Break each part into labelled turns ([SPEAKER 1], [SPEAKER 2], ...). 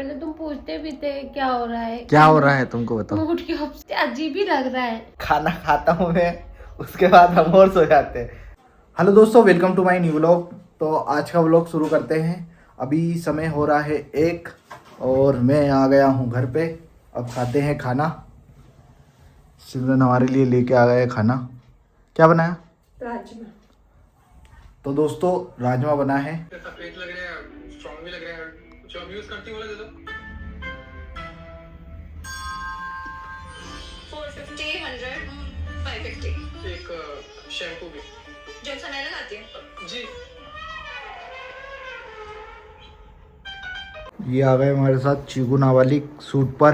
[SPEAKER 1] पहले तुम पूछते भी थे क्या हो रहा है,
[SPEAKER 2] क्या हो रहा है तुमको बताओ।
[SPEAKER 1] मूड के ऑप्शन अजीब ही लग रहा है।
[SPEAKER 2] खाना खाता हूँ मैं, उसके बाद हम और सो जाते हैं। हेलो दोस्तों, welcome to my new vlog. तो आज का व्लॉग शुरू करते हैं। अभी समय हो रहा है 1 और मैं आ गया हूँ घर पे। अब खाते हैं खाना। सिमरन हमारे लिए लेके आ गए खाना। क्या बनाया?
[SPEAKER 1] राजमा।
[SPEAKER 2] तो दोस्तों राजमा बना है।
[SPEAKER 3] सफेद लग रहे हैं, स्ट्रॉन्ग भी लग रहे हैं। कुछ और यूज करती बोला दे दो।
[SPEAKER 4] 450, 100, 550।
[SPEAKER 3] एक शैम्पू भी
[SPEAKER 4] जो अच्छा नहीं लगाती है।
[SPEAKER 3] जी।
[SPEAKER 2] ये आ गए हमारे साथ चीकू नाबालिग सूट पर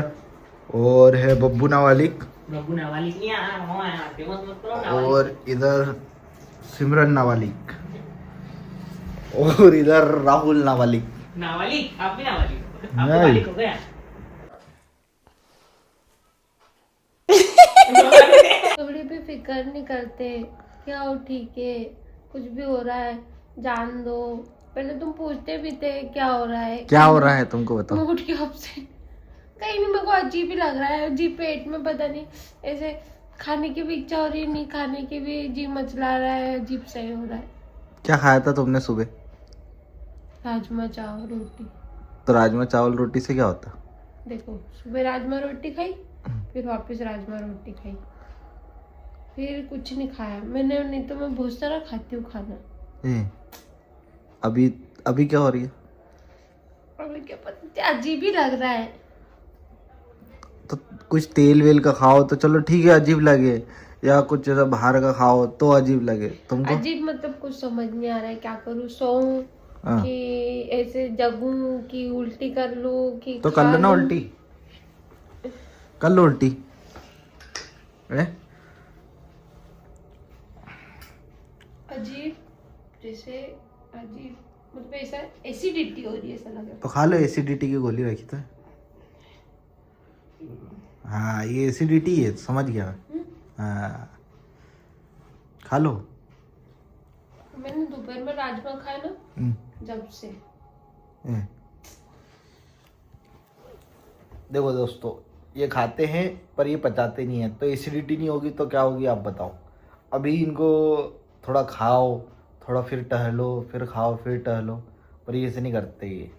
[SPEAKER 2] और है बब्बू नाबालिग और इधर सिमरन नाबालिग और इधर राहुल नाबालिग।
[SPEAKER 5] नाबालिग? आप भी नाबालिग? आप
[SPEAKER 2] नहीं।
[SPEAKER 5] बालिग हो गया?
[SPEAKER 1] थोड़ी भी फिक्र नहीं करते, क्या हो ठीक है, कुछ भी हो रहा है जान दो। पहले तुम पूछते भी थे क्या हो रहा है,
[SPEAKER 2] क्या हो रहा है तुमको बताओ।
[SPEAKER 1] मूड के ऑप्शन कहीं नहीं, मेरे को अजीब ही लग रहा है। अजीब पेट में पता नहीं ऐसे खाने की भी इच्छा हो रही है, नहीं खाने की भी जी मचला रहा है, अजीब सही हो रहा है।
[SPEAKER 2] क्या खाया था तुमने सुबह?
[SPEAKER 1] राजमा चावल रोटी।
[SPEAKER 2] तो राजमा चावल रोटी से क्या होता?
[SPEAKER 1] देखो सुबह राजमा रोटी खाई, फिर वापस राजमा रोटी खाई, फिर कुछ नहीं खाया मैंने। नहीं तो मैं बहुत सारा खाती हूँ खाना।
[SPEAKER 2] अभी अभी क्या हो रही है?
[SPEAKER 1] अभी क्या पता, अजीब ही लग रहा है।
[SPEAKER 2] तो कुछ तेल वेल का खाओ तो चलो ठीक है, अजीब लगे, या कुछ ऐसा बाहर का खाओ तो अजीब लगे तुमको।
[SPEAKER 1] अजीब मतलब कुछ समझ नहीं आ रहा है, क्या करूँ, सोऊं
[SPEAKER 2] हाँ।
[SPEAKER 1] कि ऐसे जगूं कि उल्टी कर लूं कि
[SPEAKER 2] तो कर
[SPEAKER 1] खा
[SPEAKER 2] लो ना
[SPEAKER 1] लूं?
[SPEAKER 2] उल्टी, कर लो उल्टी।
[SPEAKER 1] अजीब जैसे अजीब मतलब ऐसा एसिडिटी हो रही है, ऐसा लग रहा है।
[SPEAKER 2] तो खा लो, एसिडिटी की गोली रखी तो है। हाँ ये एसिडिटी है, समझ गया मैं। हाँ खा लो।
[SPEAKER 1] मैंने दोपहर में राजमा खाया ना, जब से।
[SPEAKER 2] देखो दोस्तों, ये खाते हैं पर ये पचाते नहीं है, तो एसिडिटी नहीं होगी तो क्या होगी आप बताओ। अभी इनको थोड़ा खाओ, थोड़ा फिर टहलो, फिर खाओ फिर टहलो, पर ये ऐसे नहीं करते। ये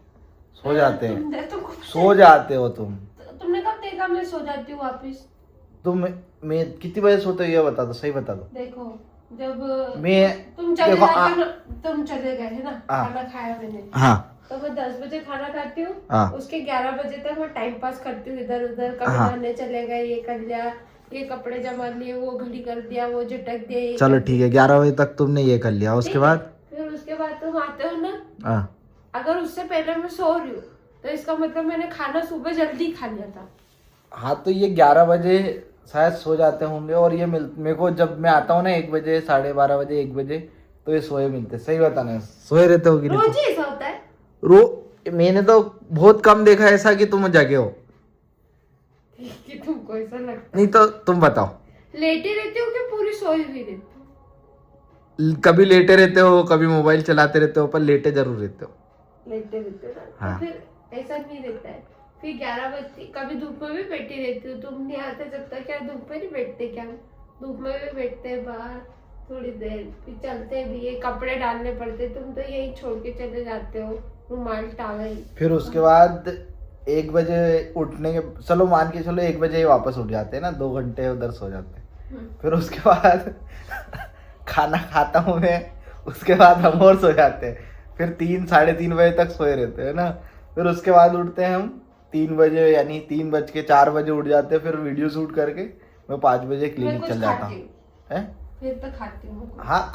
[SPEAKER 2] सो जाते हैं। सो जाते हो
[SPEAKER 1] तुमने कब देखा मैं सो जाती हूँ वापिस?
[SPEAKER 2] मैं कितनी बजे सोते हो ये बता दो, सही बता दो।
[SPEAKER 1] देखो जब
[SPEAKER 2] मैं
[SPEAKER 1] तुम चले
[SPEAKER 2] देखो,
[SPEAKER 1] जाते हो ना, तुम चले गए है ना,
[SPEAKER 2] हाँ।
[SPEAKER 1] खाना खाया मैंने,
[SPEAKER 2] हाँ
[SPEAKER 1] तो मैं 10 बजे खाना खाती हूँ।
[SPEAKER 2] हाँ।
[SPEAKER 1] उसके 11 बजे तक मैं टाइम पास करती हूँ इधर उधर, कभी
[SPEAKER 2] हाँ।
[SPEAKER 1] नहाने चले गए, ये कर लिया, ये कपड़े जमा लिए, वो घड़ी कर दिया, वो झटक दिया, ये
[SPEAKER 2] चलो
[SPEAKER 1] कर
[SPEAKER 2] ठीक है, 11 बजे तक तुमने ये कर लिया,
[SPEAKER 1] दिया।
[SPEAKER 2] उसके
[SPEAKER 1] ठीक
[SPEAKER 2] बाद
[SPEAKER 1] है? फिर उसके बाद तुम आते हो ना,
[SPEAKER 2] हाँ।
[SPEAKER 1] अगर उससे पहले मैं सो रही हूँ तो इसका मतलब मैंने खाना सुबह जल्दी खा लिया था।
[SPEAKER 2] हाँ तो ये 11 बजे शायद सो जाते होंगे, और ये मेरे को जब मैं आता हूँ ना 1 बजे, 12:30 बजे, 1 बजे, तो ये सोए मिलते। सही बताना, सोए रहते हो कि नहीं?
[SPEAKER 1] रोज ही ऐसा होता है।
[SPEAKER 2] मैंने तो बहुत कम देखा ऐसा कि तुम जगे हो।
[SPEAKER 1] कि तुमको ऐसा लगता
[SPEAKER 2] नहीं तो तुम बताओ,
[SPEAKER 1] है लेटी रहती हो कि पूरी सोई हुई रहती हो?
[SPEAKER 2] कभी लेटे रहते हो, कभी मोबाइल चलाते रहते हो, पर लेटे जरूर रहते हो।
[SPEAKER 1] लेटे रहते हो ना,
[SPEAKER 2] हाँ।
[SPEAKER 1] तो फिर ऐसा नहीं रहता है। फिर 11 बजे कभी धूप में भी बैठी रहती हूँ, तुम नहीं आते जब तक। क्या धूप में नहीं बैठते क्या? धूप में भी बैठते हैं बाहर थोड़ी देर, फिर चलते भी है, कपड़े डालने पड़ते, तुम तो यही छोड़ के चले जाते हो, रुमाल टावल।
[SPEAKER 2] फिर उसके बाद 1 बजे उठने के, चलो मान के चलो 1 बजे ही वापस उठ जाते हैं ना, 2 घंटे उधर सो जाते हैं। फिर उसके बाद खाना खाता हूँ मैं, उसके बाद हम और सो जाते हैं। फिर 3-3:30 बजे तक सोए रहते हैं ना। फिर उसके बाद उठते हैं हम 3 बजे, यानी 3:04 बजे उठ जाते हैं। फिर वीडियो शूट करके मैं 5 बजे क्लिनिक चल जाता हूँ। है
[SPEAKER 1] फिर तो खाती हूँ।
[SPEAKER 2] हाँ,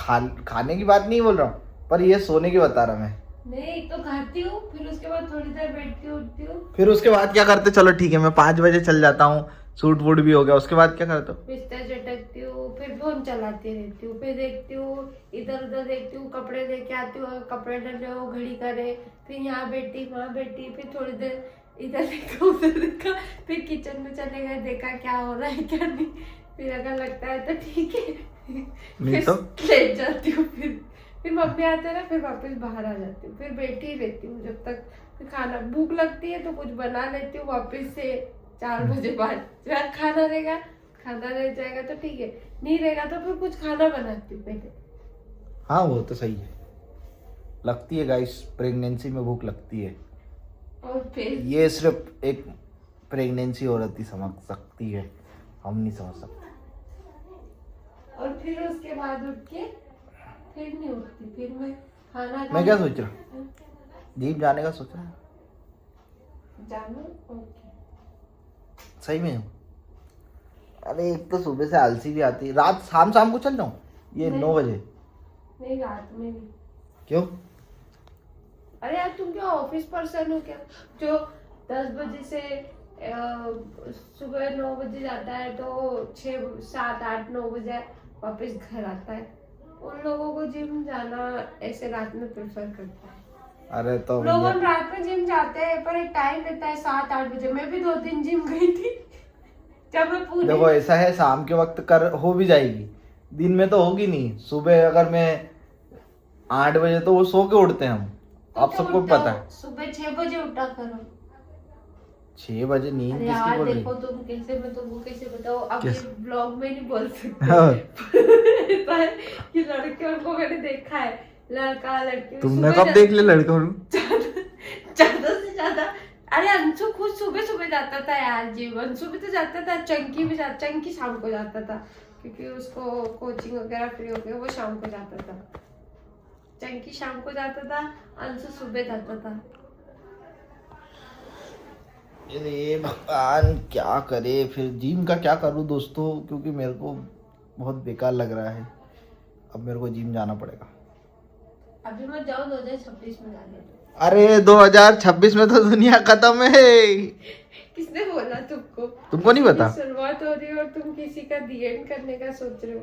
[SPEAKER 2] खाने की बात नहीं बोल रहा हूँ, पर ये सोने की बता रहा मैं।
[SPEAKER 1] नहीं तो खाती हूँ, फिर उसके बाद थोड़ी देर बैठती हूँ, उठती हूँ।
[SPEAKER 2] फिर उसके बाद क्या करते? चलो ठीक है, मैं 5 बजे चल जाता हूँ, सूट वूट भी हो गया। उसके बाद क्या करते हो?
[SPEAKER 1] बिस्तर झटकती हूँ, फिर फोन चलाती रहती हूँ, फिर देखती हूँ इधर उधर, देखती हूँ कपड़े लेके आती हूँ, कपड़े डले हो, घड़ी करे, फिर यहाँ बैठी वहाँ बैठी, फिर थोड़ी देर इधर देखा उधर देखा, फिर किचन में चले गए, देखा क्या हो रहा है क्या नहीं, फिर अगर लगता है तो ठीक है,
[SPEAKER 2] नहीं तो
[SPEAKER 1] लेट जाती हूँ। फिर मम्मी आते ना, फिर वापस बाहर आ जाती हूँ, फिर बैठी ही रहती हूँ जब तक फिर खाना भूख लगती है तो कुछ बना लेती हूँ वापस से 4 बजे बाद। यार खाना रहेगा, खाना रह जाएगा तो ठीक है, नहीं रहेगा तो फिर कुछ खाना बनाती हूँ पहले।
[SPEAKER 2] हाँ वो तो सही है, लगती है गाइस, प्रेगनेंसी में भूख लगती है।
[SPEAKER 1] और फिर
[SPEAKER 2] ये सिर्फ एक प्रेगनेंसी औरत ही समझ सकती है, हम नहीं समझ सकते।
[SPEAKER 1] और फिर उसके बाद उठ के फिर नहीं उठती, फिर मैं खाना
[SPEAKER 2] मैं क्या सोच रहा हूँ, जिम जाने का सोच रहा हूँ।
[SPEAKER 1] जानो ओके।
[SPEAKER 2] सही में हूँ। अरे एक तो सुबह से आलसी भी आती है, रात शाम को चल जाऊँ ये
[SPEAKER 1] नहीं।
[SPEAKER 2] 9 बजे।
[SPEAKER 1] नहीं रात में नहीं।
[SPEAKER 2] क्यों?
[SPEAKER 1] अरे यार तुम क्या ऑफिस पर्सन हो क्या, जो 10 बजे से सुबह 9 बजे जाता है तो 6 7 8 9 बजे वापस घर आता है। उन लोगों को जिम जाना ऐसे रात में प्रेफर करता है।
[SPEAKER 2] अरे तो
[SPEAKER 1] लोग
[SPEAKER 2] भैया,
[SPEAKER 1] रात में जिम जाते हैं पर एक टाइम रहता है 7 8 बजे। मैं भी 2-3 जिम गई थी जब मैं पूरी।
[SPEAKER 2] देखो ऐसा है, शाम के वक्त कर हो भी जाएगी, दिन में तो होगी नहीं। सुबह अगर मैं 8 बजे, तो वो सो के उठते हैं हम, आप सबको
[SPEAKER 1] उठता
[SPEAKER 2] पता
[SPEAKER 1] हो,
[SPEAKER 2] है।
[SPEAKER 1] सुबह 6 बजे उठा करो।
[SPEAKER 2] 6 बजे नींद
[SPEAKER 1] अरे
[SPEAKER 2] किसकी
[SPEAKER 1] यार
[SPEAKER 2] बोल रही?
[SPEAKER 1] देखो तुम कैसे, मैं तुमको कैसे बताऊं, अब ये
[SPEAKER 2] कैसे?
[SPEAKER 1] ब्लॉग में नहीं बोल सकते।
[SPEAKER 2] हाँ।
[SPEAKER 1] ऐसा है कि लड़कियों को मैंने देखा है, लड़का लड़की
[SPEAKER 2] तुमने
[SPEAKER 1] सुबह
[SPEAKER 2] कब देख लिया लड़कों को?
[SPEAKER 1] ज्यादा से ज्यादा। अरे अंशु खुद सुबह सुबह जाता था यार जिम, अंशु भी तो जाता था, चंकी भी जाता, चंकी शाम को जाता था क्योंकि उसको कोचिंग वगैरह फ्री हो गया, वो शाम को जाता था। चंकी शाम को जाता था, अंशु सुबह जाता था।
[SPEAKER 2] अरे भगवान क्या करे, फिर जिम का क्या करूं दोस्तों, क्योंकि मेरे को बहुत बेकार लग रहा है। अब मेरे को जिम जाना पड़ेगा।
[SPEAKER 1] अभी मत जाओ, 2026 में जाने दो।
[SPEAKER 2] अरे 2026 में तो दुनिया खत्म है।
[SPEAKER 1] किसने बोला तुमको?
[SPEAKER 2] तुमको नहीं पता?
[SPEAKER 1] शुरुआत हो रही है और तुम किसी का दी एंड करने का सोच रहे हो।